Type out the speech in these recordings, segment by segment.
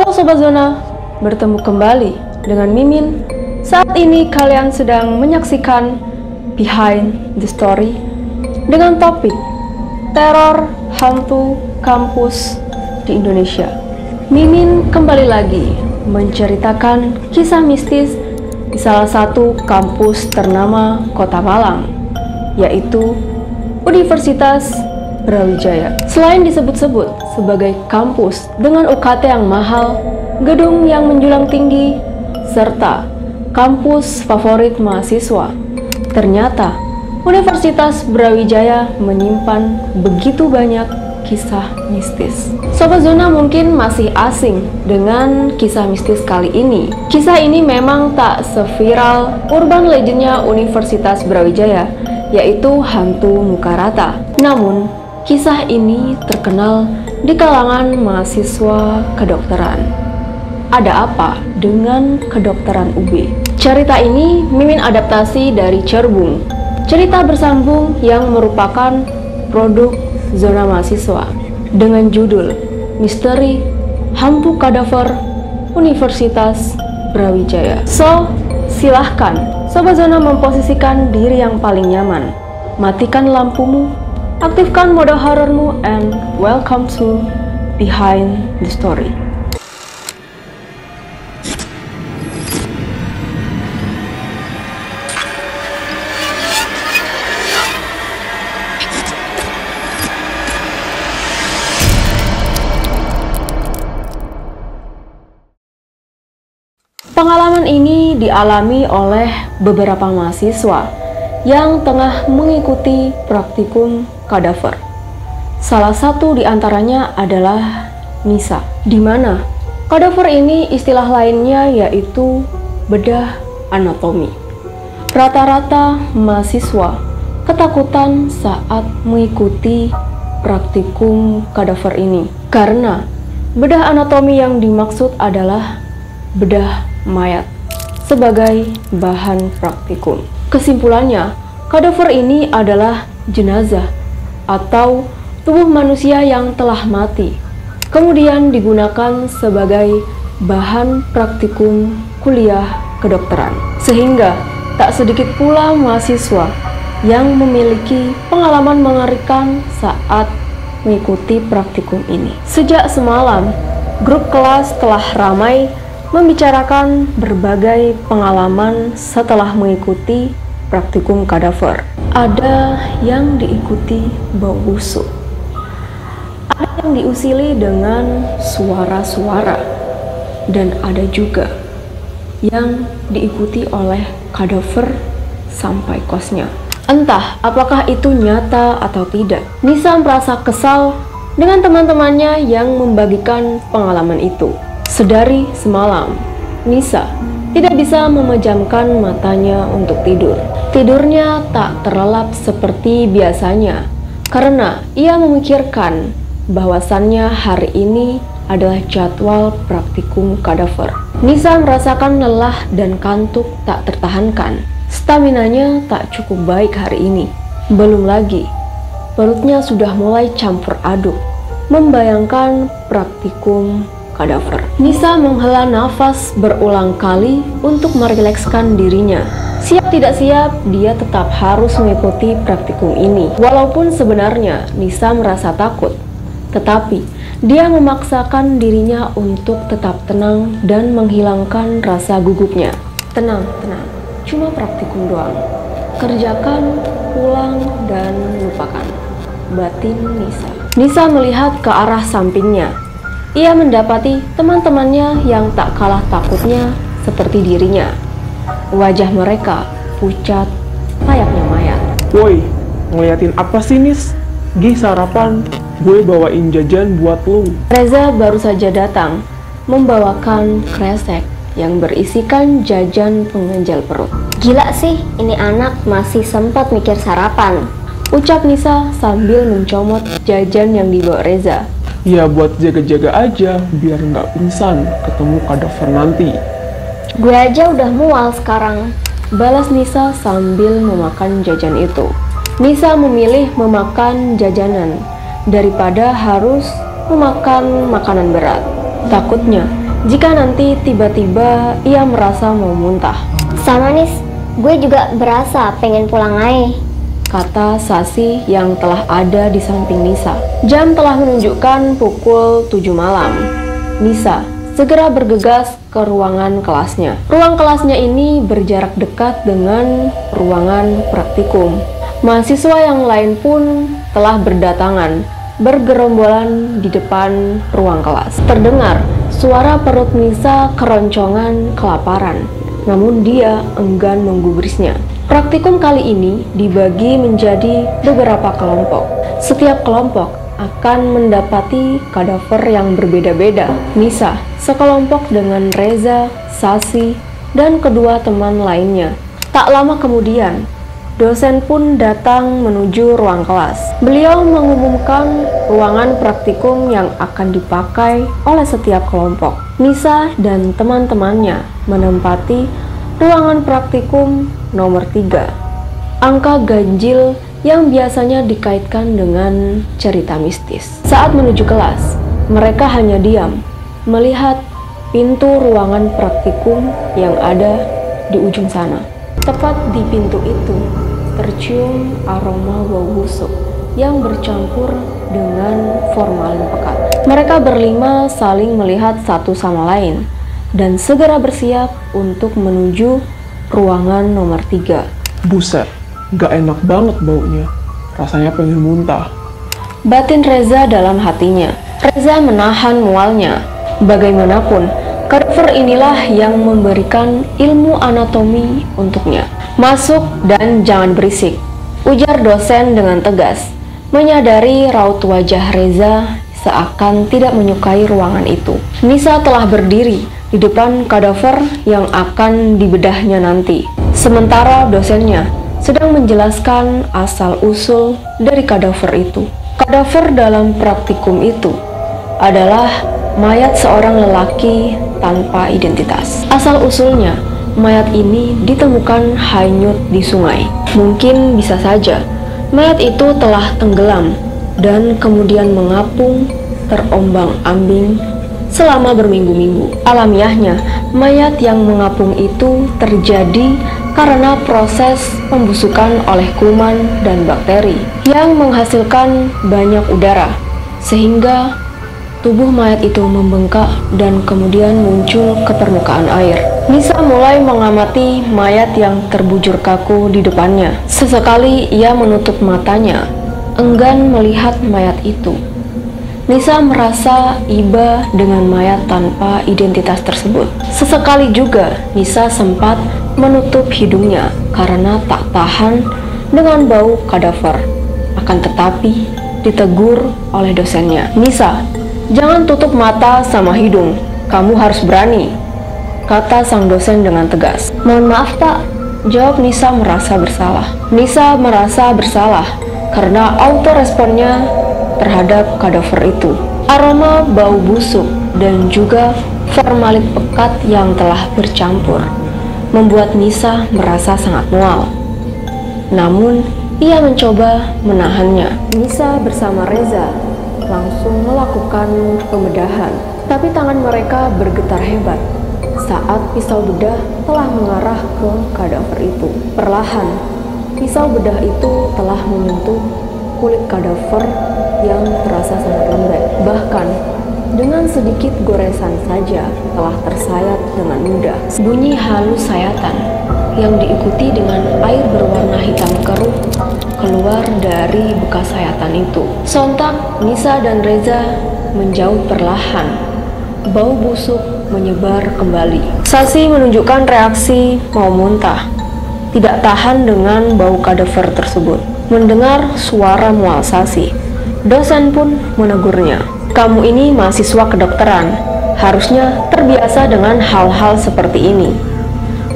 Halo Sobat Zona, bertemu kembali dengan Mimin. Saat ini kalian sedang menyaksikan Behind the Story dengan topik teror hantu kampus di Indonesia. Mimin kembali lagi menceritakan kisah mistis di salah satu kampus ternama Kota Malang, yaitu Universitas Brawijaya. Selain disebut-sebut sebagai kampus dengan UKT yang mahal, gedung yang menjulang tinggi, serta kampus favorit mahasiswa, ternyata Universitas Brawijaya menyimpan begitu banyak kisah mistis. Sobat Zona mungkin masih asing dengan kisah mistis kali ini. Kisah ini memang tak seviral urban legendnya Universitas Brawijaya, yaitu hantu muka rata. Namun, kisah ini terkenal di kalangan mahasiswa kedokteran. Ada apa dengan kedokteran UB? Cerita ini Mimin adaptasi dari Cerbung, cerita bersambung yang merupakan produk Zona Mahasiswa dengan judul Misteri Hantu Kadaver Universitas Brawijaya. So, silahkan Sobat Zona memposisikan diri yang paling nyaman, matikan lampumu, aktifkan mode horormu, and welcome to Behind the Story. Pengalaman ini dialami oleh beberapa mahasiswa yang tengah mengikuti praktikum kadaver. Salah satu di antaranya adalah Nisa, di mana kadaver ini istilah lainnya yaitu bedah anatomi. Rata-rata mahasiswa ketakutan saat mengikuti praktikum kadaver ini karena bedah anatomi yang dimaksud adalah bedah mayat sebagai bahan praktikum. Kesimpulannya, kadaver ini adalah jenazah atau tubuh manusia yang telah mati, kemudian digunakan sebagai bahan praktikum kuliah kedokteran. Sehingga tak sedikit pula mahasiswa yang memiliki pengalaman mengerikan saat mengikuti praktikum ini. Sejak semalam, grup kelas telah ramai membicarakan berbagai pengalaman setelah mengikuti praktikum kadaver. Ada yang diikuti bau busuk, ada yang diusili dengan suara-suara, dan ada juga yang diikuti oleh kadaver sampai kosnya. Entah apakah itu nyata atau tidak, Nisa merasa kesal dengan teman-temannya yang membagikan pengalaman itu. Sedari semalam, Nisa tidak bisa memejamkan matanya untuk tidur. Tidurnya tak terlelap seperti biasanya karena ia memikirkan bahwasannya hari ini adalah jadwal praktikum kadaver. Nisa merasakan lelah dan kantuk tak tertahankan. Staminanya tak cukup baik hari ini. Belum lagi, perutnya sudah mulai campur aduk membayangkan praktikum kadaver. Nisa menghela nafas berulang kali untuk merilekskan dirinya. Siap tidak siap, dia tetap harus mengikuti praktikum ini. Walaupun sebenarnya Nisa merasa takut, tetapi dia memaksakan dirinya untuk tetap tenang dan menghilangkan rasa gugupnya. Tenang, tenang, cuma praktikum doang. Kerjakan, pulang, dan lupakan, batin Nisa. Nisa melihat ke arah sampingnya. Ia mendapati teman-temannya yang tak kalah takutnya seperti dirinya. Wajah mereka pucat, layaknya mayat. Woi, ngeliatin apa sih, Nis? Gih, sarapan. Gue bawain jajan buat lu. Reza baru saja datang, membawakan kresek yang berisikan jajan pengganjal perut. Gila sih, ini anak masih sempat mikir sarapan, ucap Nisa sambil mencomot jajan yang dibawa Reza. Ya buat jaga-jaga aja, biar nggak pingsan ketemu kadaver nanti. Gue aja udah mual sekarang, balas Nisa sambil memakan jajan itu. Nisa memilih memakan jajanan daripada harus memakan makanan berat. Takutnya jika nanti tiba-tiba ia merasa mau muntah. Sama Nis, gue juga berasa pengen pulang aja, kata Sasi yang telah ada di samping Nisa. Jam telah menunjukkan pukul 7 malam. Nisa segera bergegas ke ruangan kelasnya. Ruang kelasnya ini berjarak dekat dengan ruangan praktikum. Mahasiswa yang lain pun telah berdatangan, bergerombolan di depan ruang kelas. Terdengar suara perut Nisa keroncongan kelaparan, namun dia enggan menggubrisnya. Praktikum kali ini dibagi menjadi beberapa kelompok. Setiap kelompok akan mendapati kadaver yang berbeda-beda. Nisa sekelompok dengan Reza, Sasi, dan kedua teman lainnya. Tak lama kemudian, dosen pun datang menuju ruang kelas. Beliau mengumumkan ruangan praktikum yang akan dipakai oleh setiap kelompok. Nisa dan teman-temannya menempati ruangan praktikum nomor 3. Angka ganjil yang biasanya dikaitkan dengan cerita mistis. Saat menuju kelas, mereka hanya diam, melihat pintu ruangan praktikum yang ada di ujung sana. Tepat di pintu itu, tercium aroma bau busuk yang bercampur dengan formalin pekat. Mereka berlima saling melihat satu sama lain dan segera bersiap untuk menuju ruangan nomor 3. Buset, gak enak banget baunya. Rasanya pengen muntah. Batin Reza dalam hatinya. Reza menahan mualnya. Bagaimanapun, kadaver inilah yang memberikan ilmu anatomi untuknya. Masuk dan jangan berisik, ujar dosen dengan tegas, menyadari raut wajah Reza seakan tidak menyukai ruangan itu. Nisa telah berdiri di depan kadaver yang akan dibedahnya nanti. Sementara dosennya sedang menjelaskan asal-usul dari kadaver itu. Kadaver dalam praktikum itu adalah mayat seorang lelaki tanpa identitas. Asal-usulnya, mayat ini ditemukan hanyut di sungai. Mungkin bisa saja mayat itu telah tenggelam dan kemudian mengapung terombang-ambing selama berminggu-minggu. Alamiahnya, mayat yang mengapung itu terjadi karena proses pembusukan oleh kuman dan bakteri yang menghasilkan banyak udara, sehingga tubuh mayat itu membengkak dan kemudian muncul ke permukaan air. Nisa mulai mengamati mayat yang terbujur kaku di depannya. Sesekali ia menutup matanya, enggan melihat mayat itu. Nisa merasa iba dengan mayat tanpa identitas tersebut. Sesekali juga Nisa sempat menutup hidungnya karena tak tahan dengan bau kadaver. Akan tetapi ditegur oleh dosennya. "Nisa, jangan tutup mata sama hidung, kamu harus berani," kata sang dosen dengan tegas. "Mohon maaf Pak," jawab Nisa merasa bersalah. Nisa merasa bersalah karena autoresponnya terhadap kadaver itu. Aroma bau busuk dan juga formalin pekat yang telah bercampur membuat Nisa merasa sangat mual. Namun, ia mencoba menahannya. Nisa bersama Reza langsung melakukan pembedahan, tapi tangan mereka bergetar hebat saat pisau bedah telah mengarah ke kadaver itu. Perlahan, pisau bedah itu telah menyentuh kulit kadaver yang terasa sangat lembek. Bahkan, dengan sedikit goresan saja telah tersayat dengan mudah. Bunyi halus sayatan yang diikuti dengan air berwarna hitam keruh keluar dari bekas sayatan itu. Sontak, Nisa dan Reza menjauh perlahan. Bau busuk menyebar kembali. Sasi menunjukkan reaksi mau muntah. Tidak tahan dengan bau kadaver tersebut. Mendengar suara mual Sasi, dosen pun menegurnya. "Kamu ini mahasiswa kedokteran, harusnya terbiasa dengan hal-hal seperti ini,"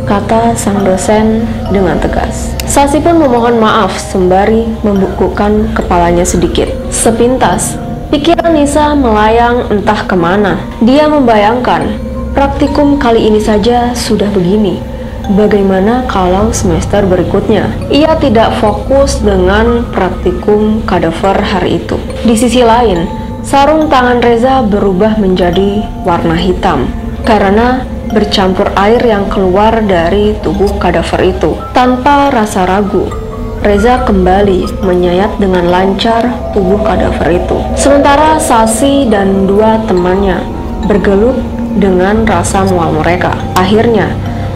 kata sang dosen dengan tegas. Sasi pun memohon maaf sembari membungkukkan kepalanya sedikit. Sepintas, pikiran Nisa melayang entah kemana. Dia membayangkan, praktikum kali ini saja sudah begini. Bagaimana kalau semester berikutnya? Ia tidak fokus dengan praktikum kadaver hari itu. Di sisi lain, sarung tangan Reza berubah menjadi warna hitam. karena bercampur air yang keluar dari tubuh kadaver itu. Tanpa rasa ragu, Reza kembali menyayat dengan lancar tubuh kadaver itu. Sementara Sasi dan dua temannya bergelut dengan rasa mual mereka. Akhirnya,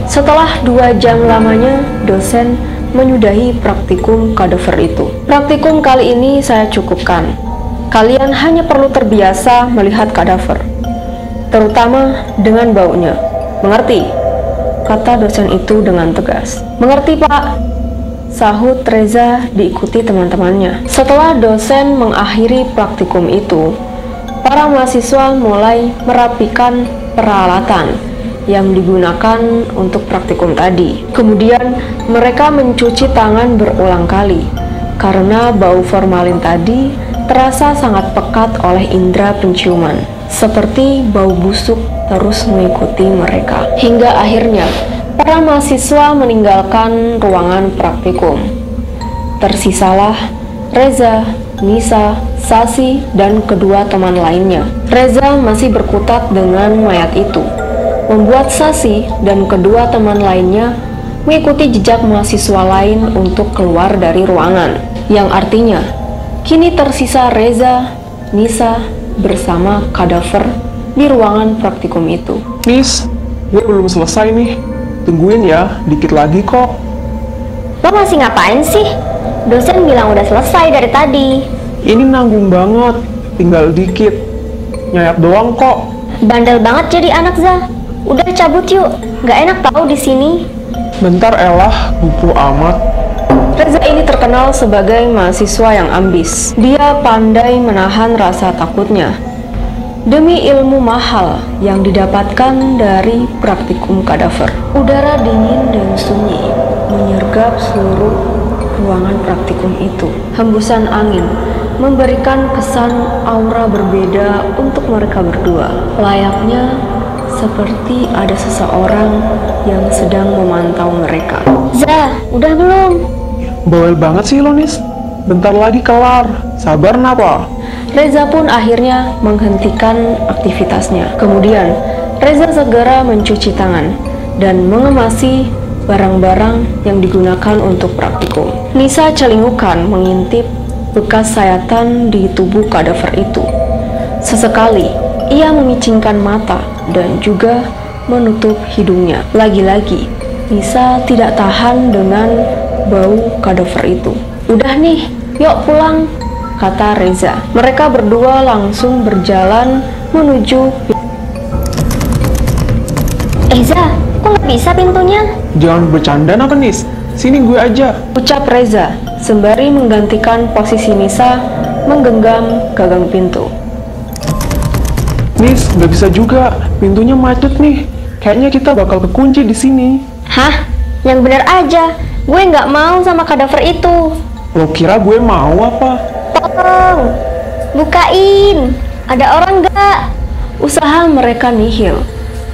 setelah 2 jam lamanya, dosen menyudahi praktikum kadaver itu. Praktikum kali ini saya cukupkan. Kalian hanya perlu terbiasa melihat kadaver, terutama dengan baunya. Mengerti? Kata dosen itu dengan tegas. Mengerti, Pak, sahut Reza diikuti teman-temannya. Setelah dosen mengakhiri praktikum itu, para mahasiswa mulai merapikan peralatan yang digunakan untuk praktikum tadi. Kemudian mereka mencuci tangan berulang kali karena bau formalin tadi terasa sangat pekat oleh indera penciuman. Seperti bau busuk terus mengikuti mereka. Hingga akhirnya para mahasiswa meninggalkan ruangan praktikum. Tersisalah Reza, Nisa, Sasi, dan kedua teman lainnya. Reza masih berkutat dengan mayat itu, membuat Sasi dan kedua teman lainnya mengikuti jejak mahasiswa lain untuk keluar dari ruangan. Yang artinya, kini tersisa Reza, Nisa, bersama kadaver di ruangan praktikum itu. Nis, gue belum selesai nih. Tungguin ya, dikit lagi kok. Lo masih ngapain sih? Dosen bilang udah selesai dari tadi. Ini nanggung banget, tinggal dikit. Nyayat doang kok. Bandel banget jadi anak, Za. Udah cabut yuk, nggak enak tahu di sini. Bentar elah, buku amat. Reza ini terkenal sebagai mahasiswa yang ambis. Dia pandai menahan rasa takutnya demi ilmu mahal yang didapatkan dari praktikum kadaver. Udara dingin dan sunyi menyergap seluruh ruangan praktikum itu. Hembusan angin memberikan kesan aura berbeda untuk mereka berdua. Layaknya seperti ada seseorang yang sedang memantau mereka. Za, udah belum? Bawel banget sih lo, Nis. Bentar lagi kelar. Sabar napa? Reza pun akhirnya menghentikan aktivitasnya. Kemudian, Reza segera mencuci tangan dan mengemasi barang-barang yang digunakan untuk praktikum. Nisa celingukan mengintip bekas sayatan di tubuh kadaver itu. Sesekali, ia memicingkan mata dan juga menutup hidungnya. Lagi-lagi, Nisa tidak tahan dengan bau kadaver itu. Udah nih, yuk pulang, kata Reza. Mereka berdua langsung berjalan menuju. Za, kok nggak bisa pintunya? Jangan bercanda apa, Nis? Sini gue aja. Ucap Reza sembari menggantikan posisi Nisa menggenggam gagang pintu. Nis, nggak bisa juga. Pintunya macet nih. Kayaknya kita bakal kekunci di sini. Hah? Yang bener aja. Gue nggak mau sama kadaver itu. Lo kira gue mau apa? Tolong, bukain. Ada orang nggak? Usaha mereka nihil.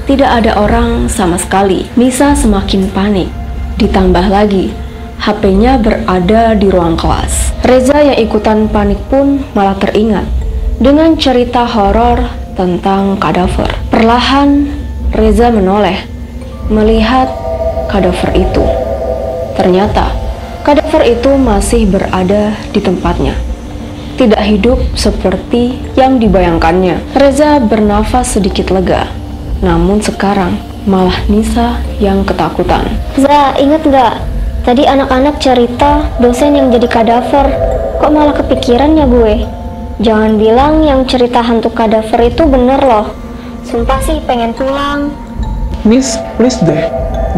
Tidak ada orang sama sekali. Nisa semakin panik. Ditambah lagi, HP-nya berada di ruang kelas. Reza yang ikutan panik pun malah teringat dengan cerita horor tentang kadaver. Perlahan, Reza menoleh, melihat kadaver itu. Ternyata, kadaver itu masih berada di tempatnya. Tidak hidup seperti yang dibayangkannya. Reza bernafas sedikit lega. Namun sekarang malah Nisa yang ketakutan. Za, inget nggak? Tadi anak-anak cerita dosen yang jadi kadaver. Kok malah kepikiran ya gue? Jangan bilang yang cerita hantu kadaver itu bener loh. Sumpah sih pengen pulang. Nis, please deh.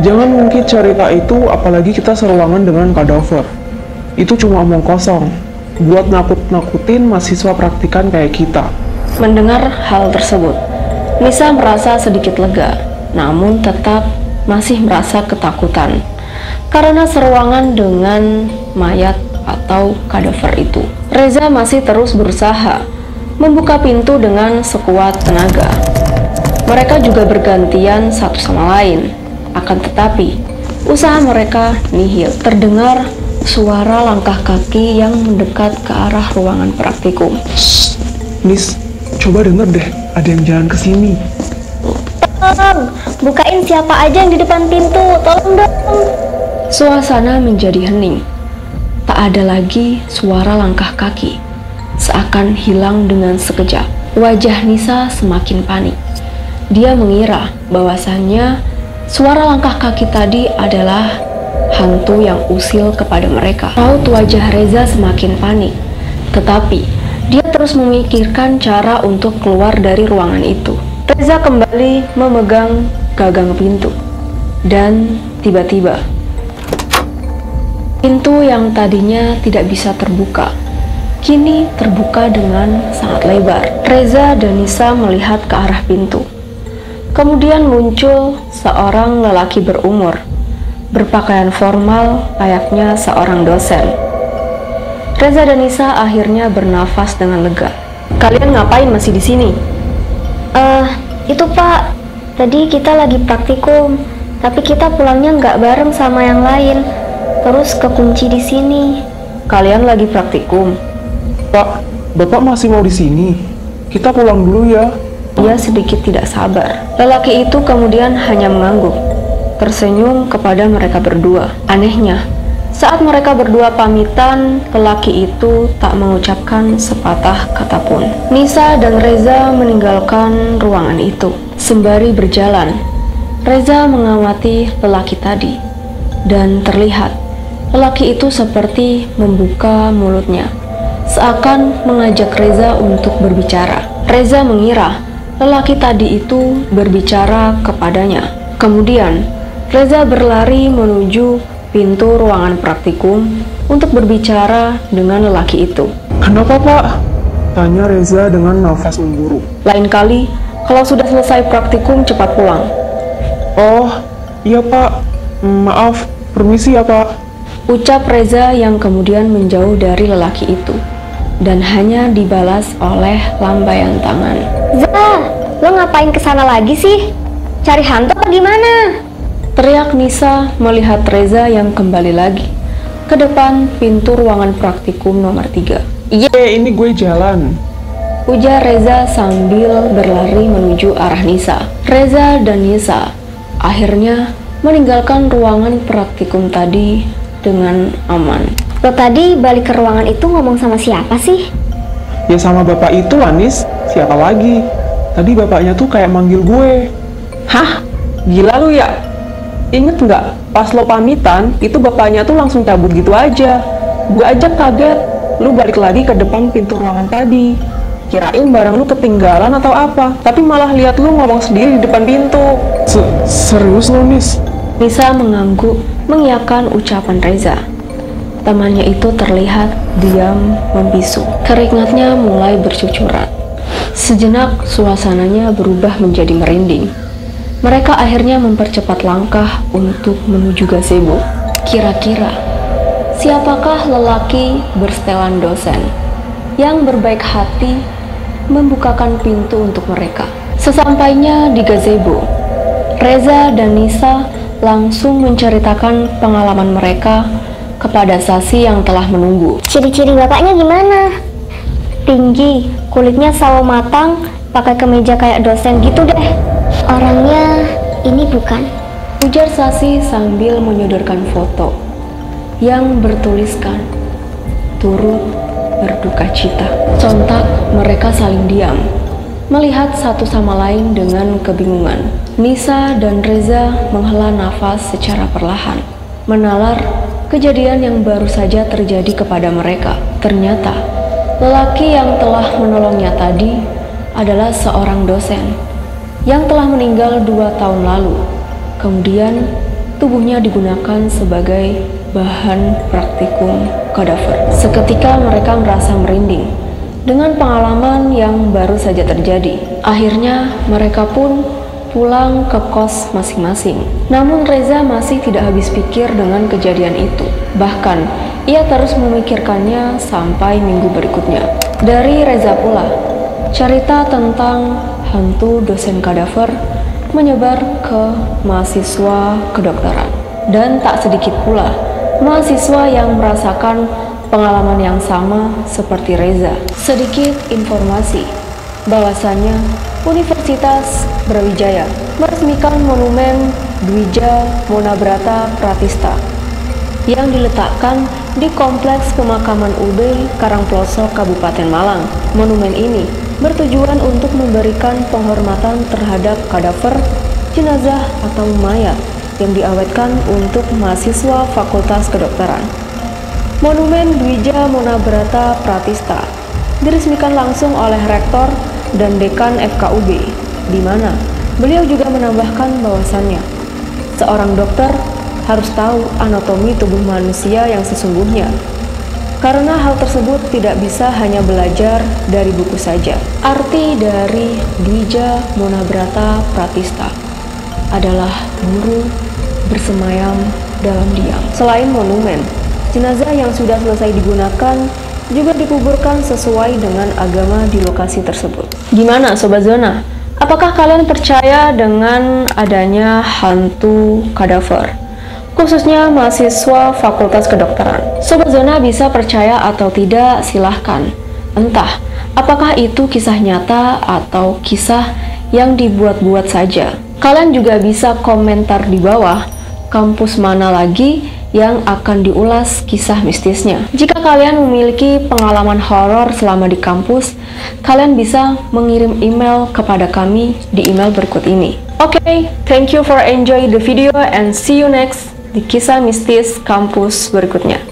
Jangan ngungkit cerita itu, apalagi kita seruangan dengan kadaver. Itu cuma omong kosong. Buat nakut-nakutin mahasiswa praktikan kayak kita. Mendengar hal tersebut, Nisa merasa sedikit lega, namun tetap masih merasa ketakutan karena seruangan dengan mayat atau kadaver itu. Reza masih terus berusaha membuka pintu dengan sekuat tenaga. Mereka juga bergantian satu sama lain, akan tetapi usaha mereka nihil. Terdengar suara langkah kaki yang mendekat ke arah ruangan praktikum. Shh, Nis, coba denger deh, ada yang jalan ke sini. Tolong, bukain siapa aja yang di depan pintu, tolong dong. Suasana menjadi hening. Tak ada lagi suara langkah kaki. Seakan hilang dengan sekejap. Wajah Nisa semakin panik. Dia mengira bahwasannya suara langkah kaki tadi adalah hantu yang usil kepada mereka. Raut wajah Reza semakin panik. Tetapi dia terus memikirkan cara untuk keluar dari ruangan itu. Reza kembali memegang gagang pintu. Dan tiba-tiba pintu yang tadinya tidak bisa terbuka kini terbuka dengan sangat lebar. Reza dan Nisa melihat ke arah pintu. Kemudian muncul seorang lelaki berumur, berpakaian formal layaknya seorang dosen. Reza dan Nisa akhirnya bernafas dengan lega. Kalian ngapain masih di sini? Itu Pak, tadi kita lagi praktikum, tapi kita pulangnya nggak bareng sama yang lain, terus kekunci di sini. Kalian lagi praktikum? Pak, Bapak masih mau di sini? Kita pulang dulu ya. Dia sedikit tidak sabar. Lelaki itu kemudian hanya mengangguk, tersenyum kepada mereka berdua. Anehnya, saat mereka berdua pamitan, lelaki itu tak mengucapkan sepatah kata pun. Nisa dan Reza meninggalkan ruangan itu. Sembari berjalan, Reza mengamati lelaki tadi, dan terlihat lelaki itu seperti membuka mulutnya, seakan mengajak Reza untuk berbicara. Reza mengira lelaki tadi itu berbicara kepadanya. Kemudian, Reza berlari menuju pintu ruangan praktikum untuk berbicara dengan lelaki itu. Kenapa Pak? Tanya Reza dengan nafas memburu. Lain kali, kalau sudah selesai praktikum cepat pulang. Oh, iya Pak. Maaf, permisi ya Pak. Ucap Reza yang kemudian menjauh dari lelaki itu dan hanya dibalas oleh lambaian tangan. Zah, lo ngapain kesana lagi sih? Cari hantu apa gimana? Teriak Nisa melihat Reza yang kembali lagi ke depan pintu ruangan praktikum nomor 3. Iya, ini gue jalan. Ujar Reza sambil berlari menuju arah Nisa. Reza dan Nisa akhirnya meninggalkan ruangan praktikum tadi dengan aman. Lo tadi balik ke ruangan itu ngomong sama siapa sih? Ya sama bapak itu lah, Nis. Siapa lagi? Tadi bapaknya tuh kayak manggil gue. Hah? Gila lu ya? Ingat nggak? Pas lo pamitan, itu bapaknya tuh langsung cabut gitu aja. Gue aja kaget. Lu balik lagi ke depan pintu ruangan tadi. Kirain barang lu ketinggalan atau apa. Tapi malah lihat lu ngomong sendiri di depan pintu. Serius lo, Nis? Nisa mengangguk mengiyakan ucapan Reza. Temannya itu terlihat diam membisu. Keringatnya mulai bercucuran. Sejenak suasananya berubah menjadi merinding. Mereka akhirnya mempercepat langkah untuk menuju gazebo. Kira-kira siapakah lelaki bersetelan dosen yang berbaik hati membukakan pintu untuk mereka? Sesampainya di gazebo, Reza dan Nisa langsung menceritakan pengalaman mereka kepada Sasi yang telah menunggu. Ciri-ciri bapaknya gimana? Tinggi, kulitnya sawo matang, pakai kemeja kayak dosen gitu deh. Orangnya ini bukan? Ujar Sasi sambil menyodorkan foto yang bertuliskan turut berduka cita. Sontak mereka saling diam, melihat satu sama lain dengan kebingungan. Nisa dan Reza menghela nafas secara perlahan, menalar kejadian yang baru saja terjadi kepada mereka. Ternyata, lelaki yang telah menolongnya tadi adalah seorang dosen yang telah meninggal 2 tahun lalu. Kemudian, tubuhnya digunakan sebagai bahan praktikum kadaver. Seketika mereka merasa merinding dengan pengalaman yang baru saja terjadi. Akhirnya, mereka pun pulang ke kos masing-masing. Namun Reza masih tidak habis pikir dengan kejadian itu. Bahkan, ia terus memikirkannya sampai minggu berikutnya. Dari Reza pula, cerita tentang hantu dosen kadaver menyebar ke mahasiswa kedokteran. Dan tak sedikit pula mahasiswa yang merasakan pengalaman yang sama seperti Reza. Sedikit informasi bahwasannya Universitas Brawijaya meresmikan monumen Dwija Monabrata Pratistha yang diletakkan di Kompleks Pemakaman UB Karangploso, Kabupaten Malang. Monumen ini bertujuan untuk memberikan penghormatan terhadap kadaver, jenazah atau mayat yang diawetkan untuk mahasiswa Fakultas Kedokteran. Monumen Dwija Monabrata Pratistha diresmikan langsung oleh Rektor dan Dekan FKUB, di mana beliau juga menambahkan bahwasannya seorang dokter harus tahu anatomi tubuh manusia yang sesungguhnya, karena hal tersebut tidak bisa hanya belajar dari buku saja. Arti dari Dwija Monabrata Pratistha adalah guru bersemayam dalam diam. Selain monumen, jenazah yang sudah selesai digunakan juga dikuburkan sesuai dengan agama di lokasi tersebut. Gimana Sobat Zona? Apakah kalian percaya dengan adanya hantu kadaver? Khususnya mahasiswa Fakultas Kedokteran. Sobat Zona bisa percaya atau tidak, silahkan. Entah, apakah itu kisah nyata atau kisah yang dibuat-buat saja. Kalian juga bisa komentar di bawah, kampus mana lagi yang akan diulas kisah mistisnya. Jika kalian memiliki pengalaman horor selama di kampus, kalian bisa mengirim email kepada kami di email berikut ini. Oke, thank you for enjoy the video and see you next di kisah mistis kampus berikutnya.